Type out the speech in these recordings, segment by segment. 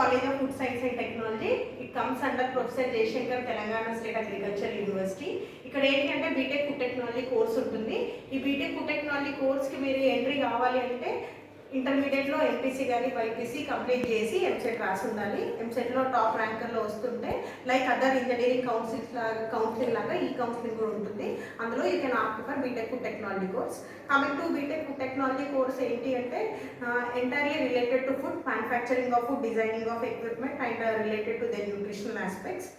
College of Food Science and Technology. It comes under Professor Jayashankar, Telangana State Agriculture University. ఇక్కడ ఏంటంటే BTech food technology course ఉంటుంది. ఈ BTech food technology కోర్స్కి మీరు entry కావాలి అంటే ఇంటర్మీడియట్లో ఎంపీసీ కానీ బైపీసీ కంప్లీట్ చేసి ఎంసెట్ రాసి ఉండాలి. ఎంసెట్లో టాప్ ర్యాంకర్లో వస్తుంటే లైక్ అదర్ ఇంజనీరింగ్ కౌన్సిల్ లాగా ఈ కౌన్సిలింగ్ కూడా ఉంటుంది. అందులో you can opt for BTech food technology course. Coming to BTech food technology course ఏంటి అంటే entirely related to food, manufacturing of food, designing of equipment and related to the nutritional aspects.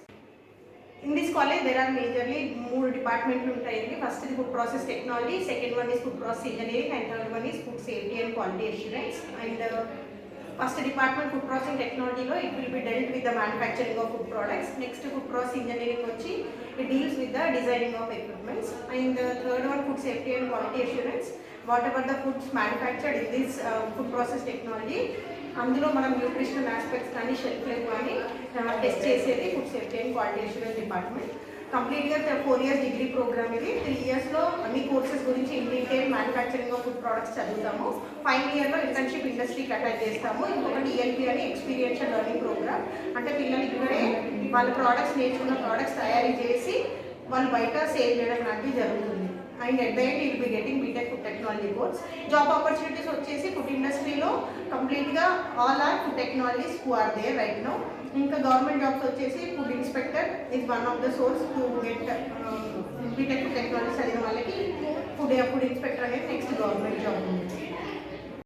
In this college there are majorly 3 departments ఉంటాయండి. First is food process technology, second one is food process engineering and third one is food safety and quality assurance. And first department food processing technology lo it will be dealt with the manufacturing of food products. Next food process engineering vachi it deals with the designing of equipments. And third one food safety and quality assurance, whatever the foods manufactured in this food process technology అందులో మనం nutritional aspects కానీ shelf life కానీ test చేసేది food safety and quality assurance department. కంప్లీట్గా 4 years degree programme ఇది. 3 yearsలో అన్ని courses గురించి in detail manufacturing of food products చదువుతాము. ఫైనల్ ఇయర్లో ఇంటర్న్షిప్ ఇండస్ట్రీకి అటాచ్ చేస్తాము. ఇంకొకటి ELP అని ఎక్స్పీరియన్షియల్ లెర్నింగ్ ప్రోగ్రామ్. అంటే పిల్లలు ఇక్కడే వాళ్ళ ప్రోడక్ట్స్ నేర్చుకున్న ప్రోడక్ట్స్ తయారీ చేసి వాళ్ళు బయట సేల్ చేయడం లాంటివి జరుగుతుంది. And at the end you will be getting BTech food technology course. Job opportunities వచ్చేసి ఫుడ్ ఇండస్ట్రీలో కంప్లీట్గా all are food technologies who are there right now. ఇంకా గవర్నమెంట్ జాబ్స్ వచ్చేసి food inspector is one of the source to get BTech food technology చదివిన వాళ్ళకి food inspector అనేది next government job ఉంది.